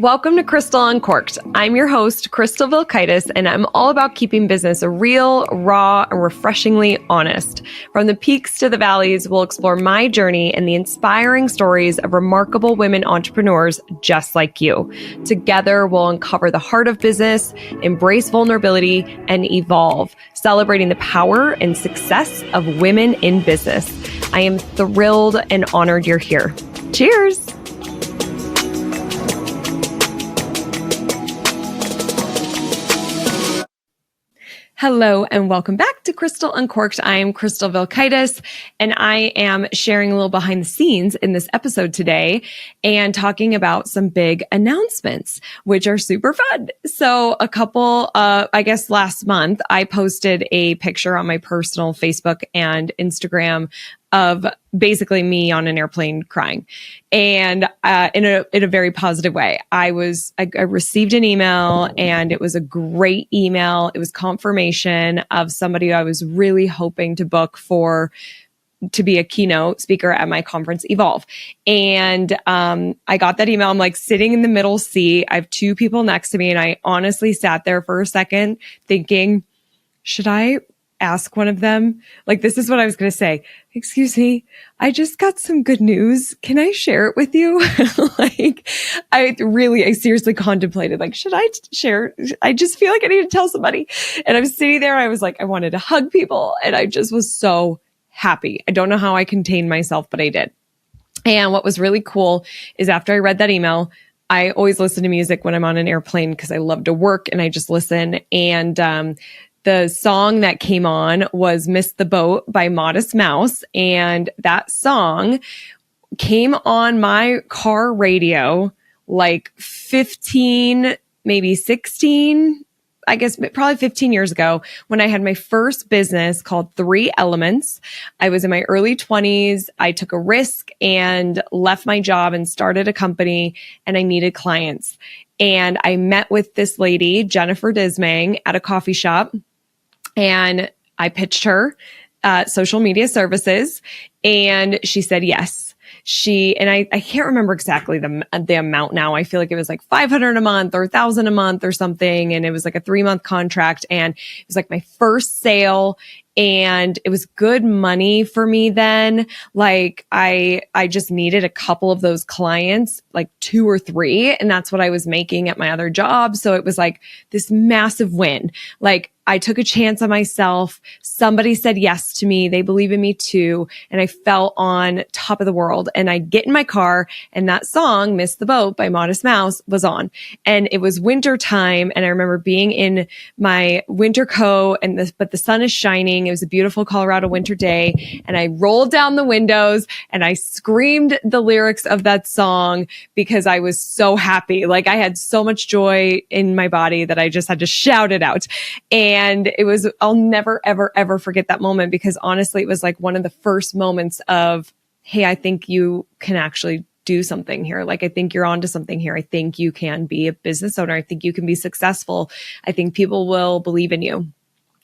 Welcome to Crystal Uncorked. I'm your host, Crystal Vilkaitis, and I'm all about keeping business real, raw, and refreshingly honest. From the peaks to the valleys, we'll explore my journey and the inspiring stories of remarkable women entrepreneurs just like you. Together, we'll uncover the heart of business, embrace vulnerability, and evolve, celebrating the power and success of women in business. I am thrilled and honored you're here. Cheers! Hello and welcome back to Crystal Uncorked. I am Crystal Vilkaitis, and I am sharing a little behind the scenes in this episode today and talking about some big announcements, which are super fun. So last month, I posted a picture on my personal Facebook and Instagram of basically me on an airplane crying, and in a very positive way. I received an email, and it was a great email. It was confirmation of somebody I was really hoping to book to be a keynote speaker at my conference, Evolve. And I got that email. I'm like sitting in the middle seat. I have two people next to me, and I honestly sat there for a second thinking, should I ask one of them? Like, this is what I was going to say. Excuse me, I just got some good news. Can I share it with you? I seriously contemplated, like, should I share? I just feel like I need to tell somebody. And I was sitting there. I was like, I wanted to hug people. And I just was so happy. I don't know how I contained myself, but I did. And what was really cool is after I read that email, I always listen to music when I'm on an airplane because I love to work and I just listen. And, the song that came on was Miss the Boat by Modest Mouse. And that song came on my car radio like 15, maybe 16, I guess probably 15 years ago when I had my first business called 3 Elements. I was in my early 20s. I took a risk and left my job and started a company, and I needed clients. And I met with this lady, Jennifer Dismang, at a coffee shop. And I pitched her social media services, and she said yes. I can't remember exactly the amount now. I feel like it was like $500 a month or $1,000 a month or something. And it was like a 3-month contract. And it was like my first sale. And it was good money for me then. Like I just needed a couple of those clients, like 2 or 3. And that's what I was making at my other job. So it was like this massive win. Like I took a chance on myself. Somebody said yes to me. They believe in me too. And I felt on top of the world. And I get in my car, and that song, Miss the Boat by Modest Mouse, was on. And it was winter time. And I remember being in my winter coat, but the sun is shining. It was a beautiful Colorado winter day. And I rolled down the windows and I screamed the lyrics of that song because I was so happy. Like I had so much joy in my body that I just had to shout it out. And I'll never, ever, ever forget that moment, because honestly, it was like one of the first moments of, hey, I think you can actually do something here. Like, I think you're onto something here. I think you can be a business owner. I think you can be successful. I think people will believe in you.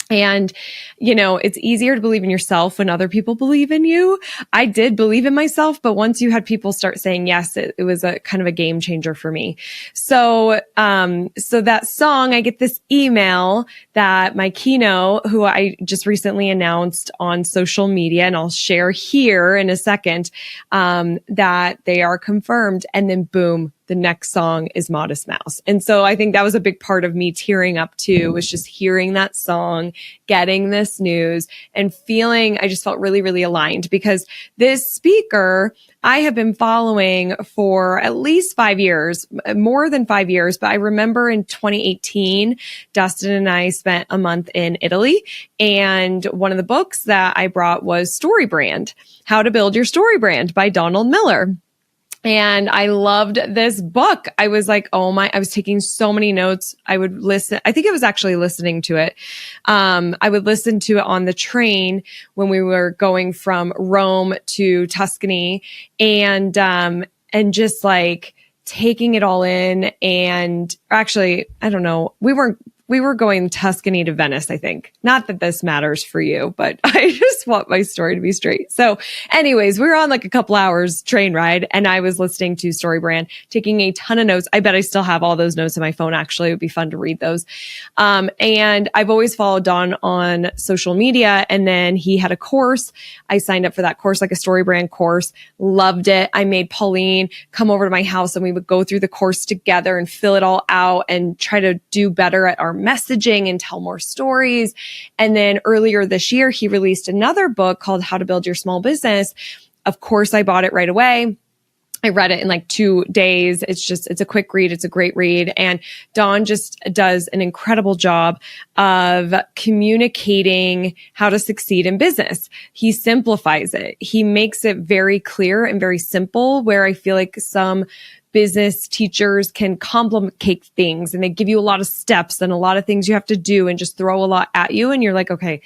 And, it's easier to believe in yourself when other people believe in you. I did believe in myself, but once you had people start saying yes, it was a kind of a game changer for me. So that song, I get this email that my keynote, who I just recently announced on social media, and I'll share here in a second, that they are confirmed. And then boom, the next song is Modest Mouse. And so I think that was a big part of me tearing up too, was just hearing that song, getting this news, and I just felt really, really aligned, because this speaker I have been following for at least 5 years, more than 5 years. But I remember in 2018, Dustin and I spent a month in Italy, and one of the books that I brought was Story Brand, How to Build Your Story Brand by Donald Miller. And I loved this book. I was like, I was taking so many notes. I would listen. I think I was actually listening to it. I would listen to it on the train when we were going from Rome to Tuscany, and just like taking it all in. And actually, I don't know, we weren't We were going Tuscany to Venice, I think. Not that this matters for you, but I just want my story to be straight. So anyways, we were on like a couple hours train ride and I was listening to StoryBrand, taking a ton of notes. I bet I still have all those notes in my phone. Actually, it would be fun to read those. And I've always followed Don on social media. And then he had a course. I signed up for that course, like a StoryBrand course. Loved it. I made Pauline come over to my house and we would go through the course together and fill it all out and try to do better at our messaging and tell more stories. And then earlier this year, he released another book called How to Build Your Small Business. Of course, I bought it right away. I read it in like 2 days. It's a quick read. It's a great read. And Don just does an incredible job of communicating how to succeed in business. He simplifies it. He makes it very clear and very simple, where I feel like some business teachers can complicate things and they give you a lot of steps and a lot of things you have to do and just throw a lot at you. And you're like, okay,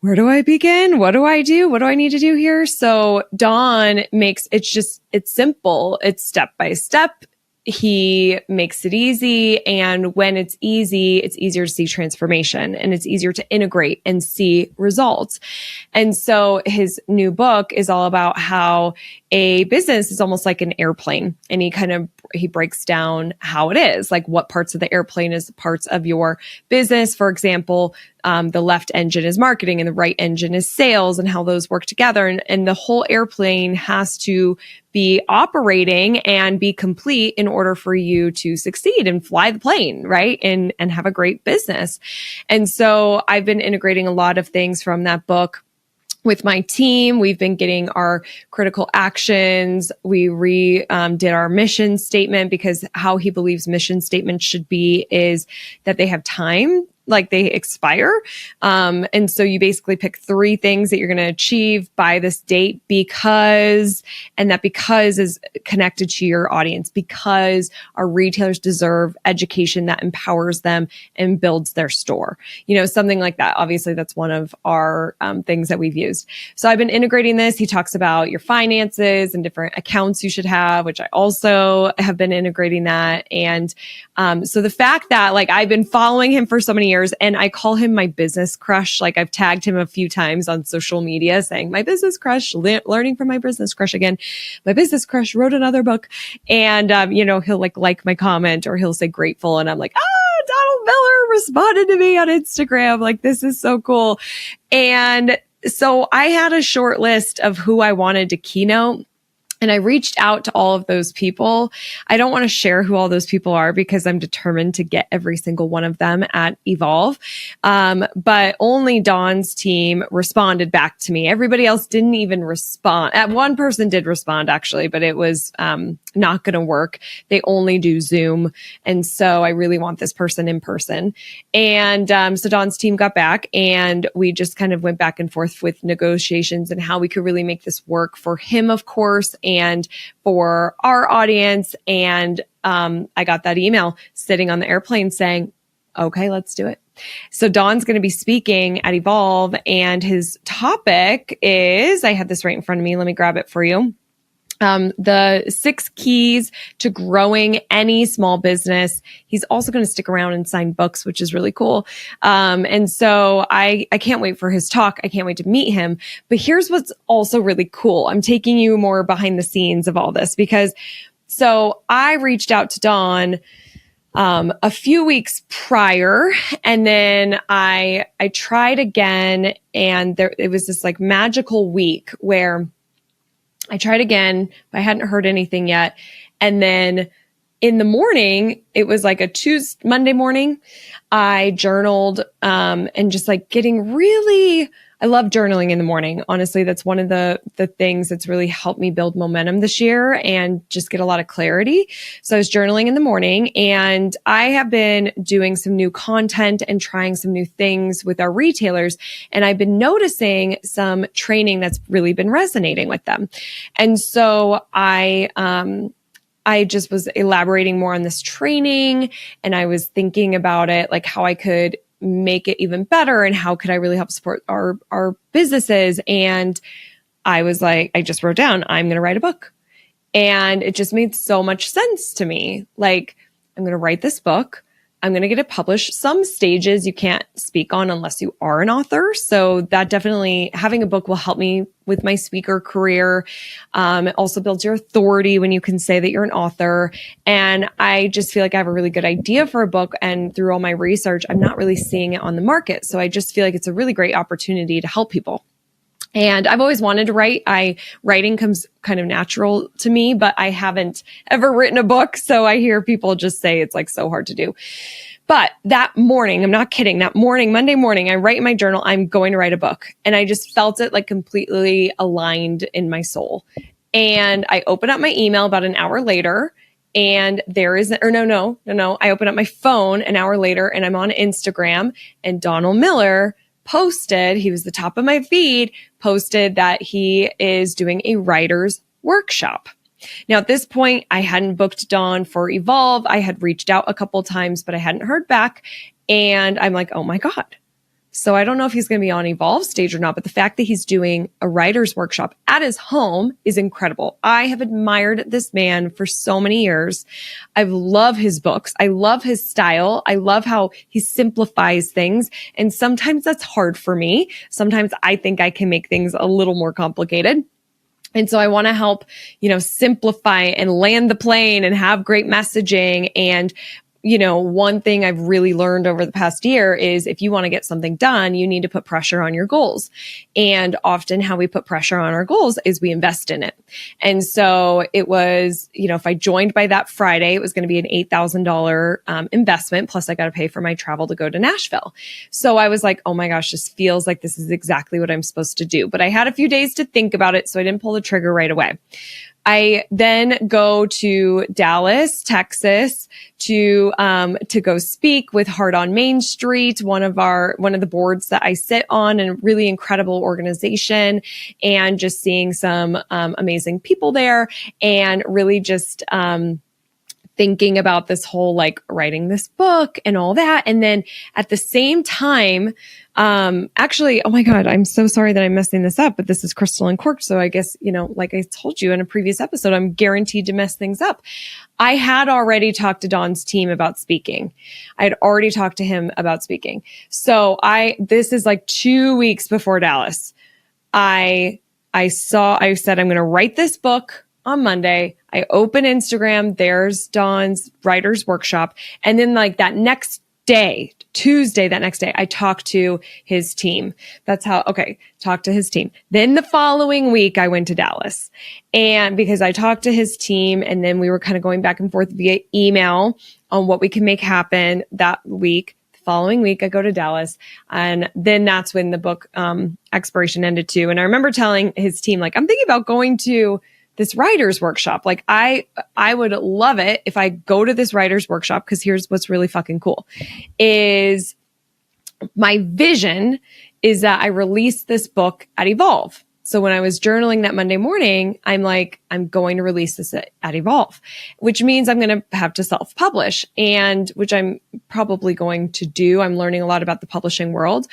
where do I begin? What do I do? What do I need to do here? So Don makes it's simple. It's step by step. He makes it easy. And when it's easy, it's easier to see transformation and it's easier to integrate and see results. And so his new book is all about how a business is almost like an airplane. And he breaks down how it is, like what parts of the airplane is parts of your business. For example, the left engine is marketing and the right engine is sales and how those work together. And the whole airplane has to be operating and be complete in order for you to succeed and fly the plane, right? And have a great business. And so I've been integrating a lot of things from that book with my team. We've been getting our critical actions. We did our mission statement, because how he believes mission statements should be is that they have time, like they expire. And so you basically pick 3 things that you're going to achieve by this date because is connected to your audience, because our retailers deserve education that empowers them and builds their store. Something like that. Obviously, that's one of our things that we've used. So I've been integrating this. He talks about your finances and different accounts you should have, which I also have been integrating that. And so the fact that like I've been following him for so many years, and I call him my business crush. Like I've tagged him a few times on social media saying my business crush, learning from my business crush again. My business crush wrote another book, and he'll like my comment or he'll say grateful, and I'm like, Donald Miller responded to me on Instagram. Like, this is so cool. And so I had a short list of who I wanted to keynote. And I reached out to all of those people. I don't want to share who all those people are because I'm determined to get every single one of them at Evolve. But only Dawn's team responded back to me. Everybody else didn't even respond. One person did respond actually, but it was not going to work. They only do Zoom. And so I really want this person in person. And so Dawn's team got back and we just kind of went back and forth with negotiations and how we could really make this work for him, of course, and for our audience. And I got that email sitting on the airplane saying, okay, let's do it. So Don's going to be speaking at Evolve, and his topic is, I have this right in front of me. Let me grab it for you. The 6 keys to growing any small business. He's also going to stick around and sign books, which is really cool. And so I can't wait for his talk. I can't wait to meet him. But here's what's also really cool. I'm taking you more behind the scenes of all this because so I reached out to Don a few weeks prior, and then I tried again, and it was this like magical week where I tried again, but I hadn't heard anything yet. And then in the morning, it was like a Monday morning, I journaled, and just like getting really, I love journaling in the morning. Honestly, that's one of the things that's really helped me build momentum this year and just get a lot of clarity. So I was journaling in the morning, and I have been doing some new content and trying some new things with our retailers. And I've been noticing some training that's really been resonating with them. And so I just was elaborating more on this training, and I was thinking about it, like how I could make it even better and how could I really help support our businesses. And I was like, I just wrote down, I'm going to write a book. And it just made so much sense to me. Like, I'm going to write this book. I'm going to get it published. Some stages you can't speak on unless you are an author. So that definitely, having a book will help me with my speaker career. It also builds your authority when you can say that you're an author. And I just feel like I have a really good idea for a book. And through all my research, I'm not really seeing it on the market. So I just feel like it's a really great opportunity to help people. And I've always wanted to write. Writing comes kind of natural to me, but I haven't ever written a book. So I hear people just say it's like so hard to do. But that morning, I'm not kidding, that morning, Monday morning, I write in my journal, I'm going to write a book. And I just felt it like completely aligned in my soul. And I open up my email about an hour later, and there is, or no. I open up my phone an hour later and I'm on Instagram, and Donald Miller posted, he was the top of my feed, posted that he is doing a writer's workshop. Now, at this point, I hadn't booked Don for Evolve. I had reached out a couple times, but I hadn't heard back. And I'm like, oh my God. So I don't know if he's going to be on Evolve stage or not, but the fact that he's doing a writer's workshop at his home is incredible. I have admired this man for so many years. I love his books. I love his style. I love how he simplifies things. And sometimes that's hard for me. Sometimes I think I can make things a little more complicated. And so I want to help, simplify and land the plane and have great messaging. And one thing I've really learned over the past year is if you want to get something done, you need to put pressure on your goals. And often how we put pressure on our goals is we invest in it. And so it was, if I joined by that Friday, it was going to be an $8,000 investment. Plus I got to pay for my travel to go to Nashville. So I was like, oh my gosh, this feels like this is exactly what I'm supposed to do. But I had a few days to think about it, so I didn't pull the trigger right away. I then go to Dallas, Texas to go speak with Heart on Main Street, one of the boards that I sit on, and a really incredible organization, and just seeing some amazing people there, and really just thinking about this whole like writing this book and all that. And then at the same time, actually, oh my God, I'm so sorry that I'm messing this up, but this is Crystal and Cork. So I guess, like I told you in a previous episode, I'm guaranteed to mess things up. I had already talked to Don's team about speaking. I had already talked to him about speaking. So this is like 2 weeks before Dallas. I said, I'm going to write this book on Monday. I open Instagram. There's Don's writer's workshop. And then like that next day, Tuesday, I talked to his team. Talked to his team. Then the following week, I went to Dallas. And because I talked to his team, and then we were kind of going back and forth via email on what we can make happen that week. The following week, I go to Dallas. And then that's when the book expiration ended too. And I remember telling his team, like, I'm thinking about going to this writer's workshop. Like I would love it if I go to this writer's workshop, because here's what's really fucking cool is my vision is that I release this book at Evolve. So when I was journaling that Monday morning, I'm like, I'm going to release this at Evolve, which means I'm going to have to self-publish, and which I'm probably going to do. I'm learning a lot about the publishing world.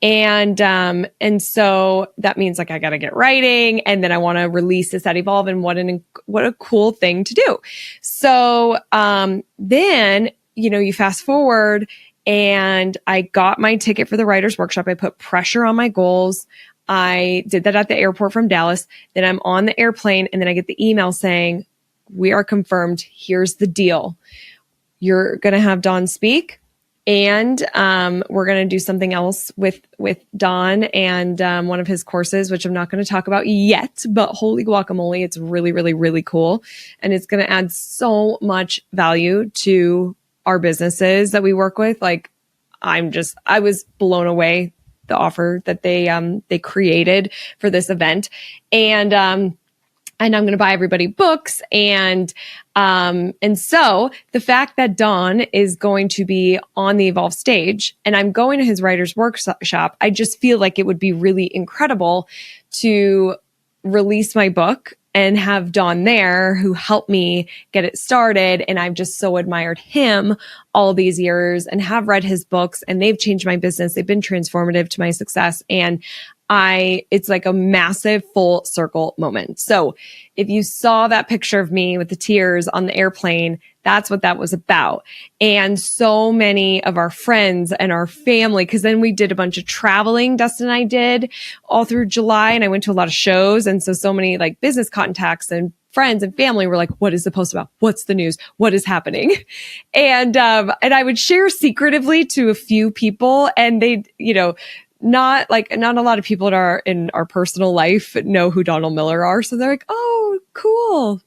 And so that means like I got to get writing, and then I want to release this at Evolve, and what a cool thing to do. So, then, you fast forward, and I got my ticket for the writer's workshop. I put pressure on my goals. I did that at the airport from Dallas. Then I'm on the airplane, and then I get the email saying, we are confirmed. Here's the deal. You're going to have Don speak, and we're going to do something else with Don and one of his courses, which I'm not going to talk about yet, but holy guacamole, it's really, really, really cool. And it's going to add so much value to our businesses that we work with. Like, I was blown away the offer that they created for this event. And I'm going to buy everybody books. And so the fact that Don is going to be on the Evolve stage and I'm going to his writer's workshop, I just feel like it would be really incredible to release my book and have Don there who helped me get it started. And I've just so admired him all these years and have read his books, and they've changed my business. They've been transformative to my success. And it's like a massive full circle moment. So if you saw that picture of me with the tears on the airplane, that's what that was about. And so many of our friends and our family, because then we did a bunch of traveling, Dustin and I did all through July, and I went to a lot of shows. And so many like business contacts and friends and family were like, what is the post about? What's the news? What is happening? And I would share secretively to a few people, and they, not a lot of people in our personal life know who Donald Miller are. So they're like, oh, cool.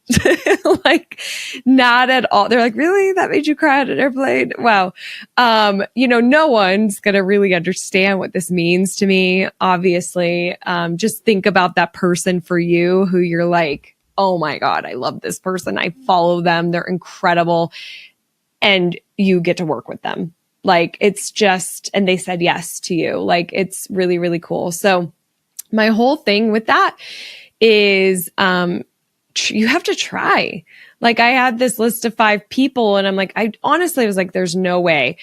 Like, not at all. They're like, really? That made you cry at an airplane? Wow. No one's going to really understand what this means to me. Obviously, just think about that person for you who you're like, oh my God, I love this person. I follow them. They're incredible. And you get to work with them. Like, it's just, and they said yes to you. Like, it's really, really cool. So my whole thing with that is, you have to try. Like, I had this list of 5 people, and I'm like, I honestly was like, there's no way.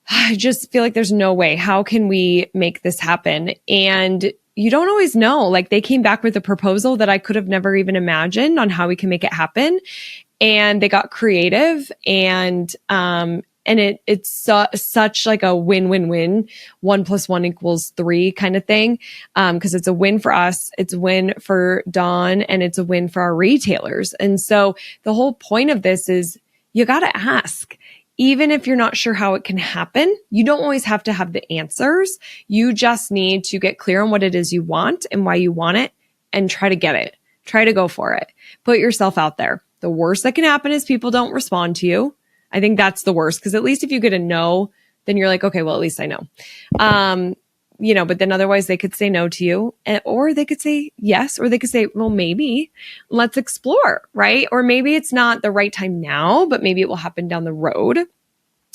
I just feel like there's no way. How can we make this happen? And you don't always know. Like, they came back with a proposal that I could have never even imagined on how we can make it happen. And they got creative, and it's such like a win-win-win, 1 + 1 = 3 kind of thing. Cause it's a win for us. It's a win for Dawn, and it's a win for our retailers. And so the whole point of this is you got to ask. Even if you're not sure how it can happen, you don't always have to have the answers. You just need to get clear on what it is you want and why you want it, and try to get it. Try to go for it. Put yourself out there. The worst that can happen is people don't respond to you. I think that's the worst, because at least if you get a no, then you're like, okay, well, at least I know. But then otherwise they could say no to you, or they could say yes, or they could say, well, maybe let's explore, right? Or maybe it's not the right time now, but maybe it will happen down the road.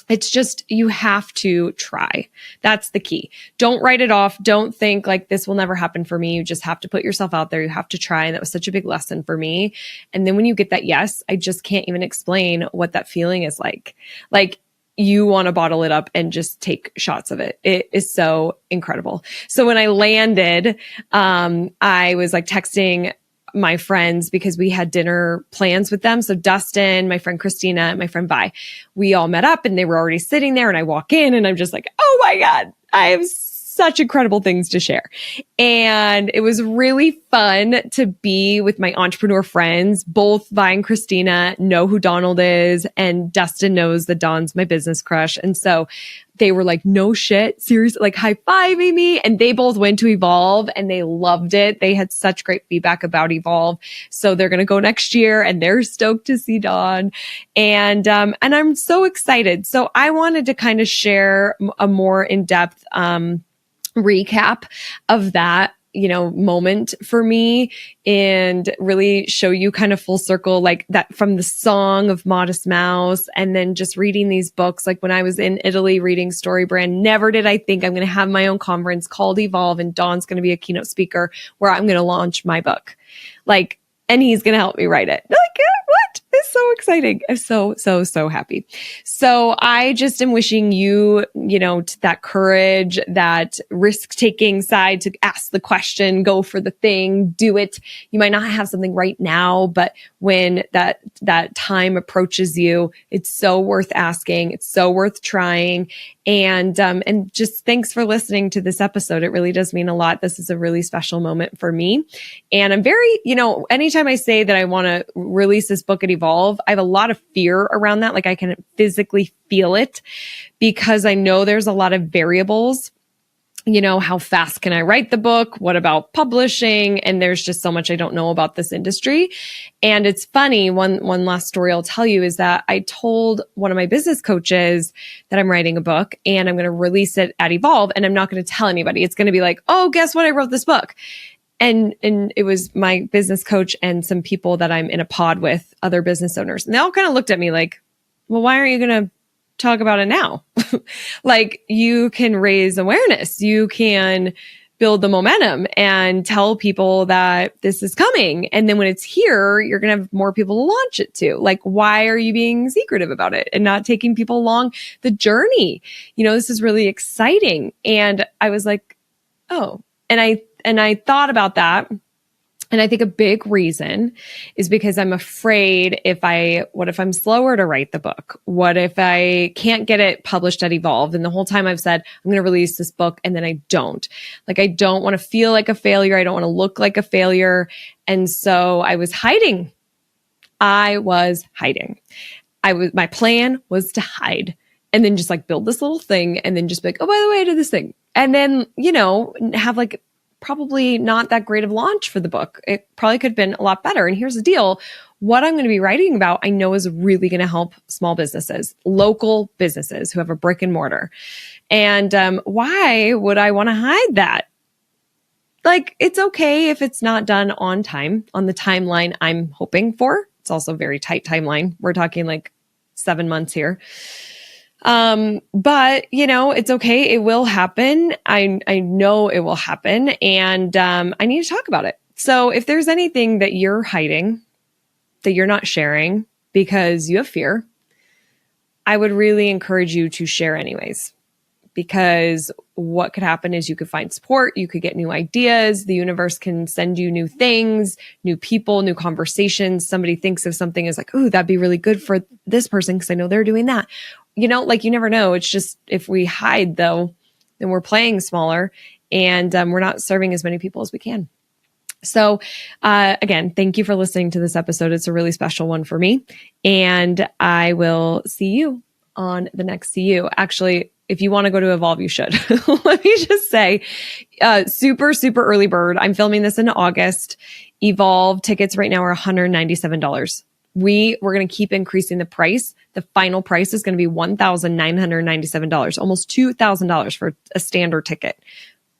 It's just, you have to try. That's the key. Don't write it off. Don't think like this will never happen for me. You just have to put yourself out there. You have to try. And that was such a big lesson for me. And then when you get that yes, I just can't even explain what that feeling is like. Like, you want to bottle it up and just take shots of it. It is so incredible. So when I landed, I was like texting my friends because we had dinner plans with them. So Dustin, my friend Christina, and my friend Vi, we all met up, and they were already sitting there, and I walk in and I'm just like, oh my God, I have such incredible things to share. And it was really fun to be with my entrepreneur friends. Both Vi and Christina know who Donald is, and Dustin knows that Don's my business crush. And so they were like, no shit, seriously, like high-fiving me. And they both went to Evolve, and they loved it. They had such great feedback about Evolve. So they're going to go next year, and they're stoked to see Don. And I'm so excited. So I wanted to kind of share a more in-depth, recap of that, moment for me, and really show you kind of full circle, like that from the song of Modest Mouse, and then just reading these books. Like when I was in Italy reading Storybrand, never did I think I'm going to have my own conference called Evolve, and Dawn's going to be a keynote speaker where I'm going to launch my book. Like, and he's going to help me write it. Like, what? It's so exciting. I'm so happy. So I just am wishing you, that courage, that risk-taking side to ask the question, go for the thing, do it. You might not have something right now, but when that time approaches you, it's so worth asking. It's so worth trying. And just thanks for listening to this episode. It really does mean a lot. This is a really special moment for me. And I'm very, anytime I say that I want to release this book at Evolve, I have a lot of fear around that. Like, I can physically feel it, because I know there's a lot of variables. How fast can I write the book? What about publishing? And there's just so much I don't know about this industry. And it's funny, one last story I'll tell you is that I told one of my business coaches that I'm writing a book, and I'm going to release it at Evolve, and I'm not going to tell anybody. It's going to be like, oh, guess what? I wrote this book. And it was my business coach and some people that I'm in a pod with, other business owners. And they all kind of looked at me like, well, why aren't you going to talk about it now? Like, you can raise awareness. You can build the momentum and tell people that this is coming. And then when it's here, you're going to have more people to launch it to. Like, why are you being secretive about it and not taking people along the journey? This is really exciting. And I was like, oh, I thought about that. And I think a big reason is because I'm afraid what if I'm slower to write the book? What if I can't get it published at Evolve? And the whole time I've said, I'm going to release this book and then I don't. Like, I don't want to feel like a failure. I don't want to look like a failure. And so I was hiding. My plan was to hide and then just like build this little thing and then just be like, oh, by the way, I did this thing. And then, have like probably not that great of launch for the book. It probably could have been a lot better. And here's the deal. What I'm going to be writing about, I know is really going to help small businesses, local businesses who have a brick and mortar. And why would I want to hide that? Like, it's okay if it's not done on time, on the timeline I'm hoping for. It's also a very tight timeline. We're talking like 7 months here. But it's okay. It will happen. I know it will happen. And, I need to talk about it. So if there's anything that you're hiding, that you're not sharing because you have fear, I would really encourage you to share anyways, because what could happen is you could find support. You could get new ideas. The universe can send you new things, new people, new conversations. Somebody thinks of something as like, oh, that'd be really good for this person because I know they're doing that. You never know. It's just if we hide, though, then we're playing smaller and we're not serving as many people as we can. So again, thank you for listening to this episode. It's a really special one for me. And I will see you on the next CU. Actually, if you want to go to Evolve, you should. Let me just say, super, super early bird. I'm filming this in August. Evolve tickets right now are $197. We're going to keep increasing the price. The final price is going to be $1,997, almost $2,000 for a standard ticket.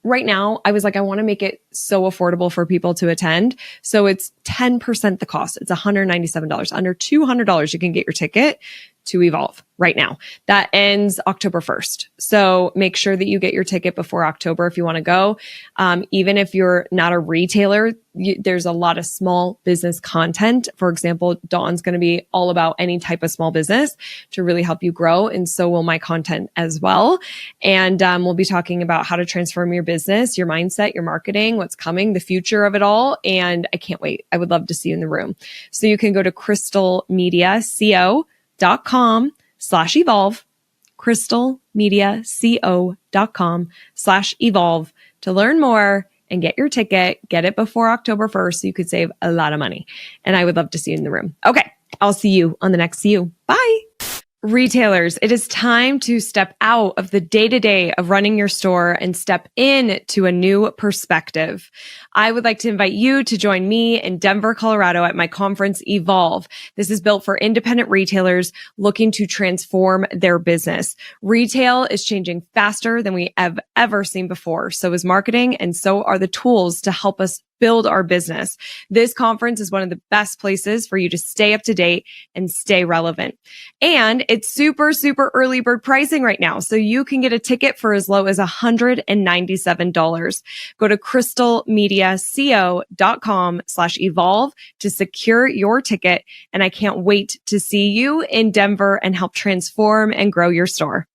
Right now, I was like, I want to make it so affordable for people to attend. So it's 10% the cost. It's $197. Under $200, you can get your ticket to Evolve right now. That ends October 1st. So make sure that you get your ticket before October if you want to go. Even if you're not a retailer, there's a lot of small business content. For example, Dawn's going to be all about any type of small business to really help you grow. And so will my content as well. And we'll be talking about how to transform your business, your mindset, your marketing, what's coming, the future of it all. And I can't wait. I would love to see you in the room. So you can go to crystalmediaco.com/evolve, crystalmediaco.com/evolve to learn more and get your ticket. Get it before October 1st so you could save a lot of money. And I would love to see you in the room. Okay. I'll see you on the next CU. Bye. Retailers, it is time to step out of the day-to-day of running your store and step into a new perspective. I would like to invite you to join me in Denver, Colorado at my conference Evolve. This is built for independent retailers looking to transform their business. Retail is changing faster than we have ever seen before. So is marketing, and so are the tools to help us build our business. This conference is one of the best places for you to stay up to date and stay relevant. And it's super, super early bird pricing right now. So you can get a ticket for as low as $197. Go to crystalmediaco.com/evolve to secure your ticket. And I can't wait to see you in Denver and help transform and grow your store.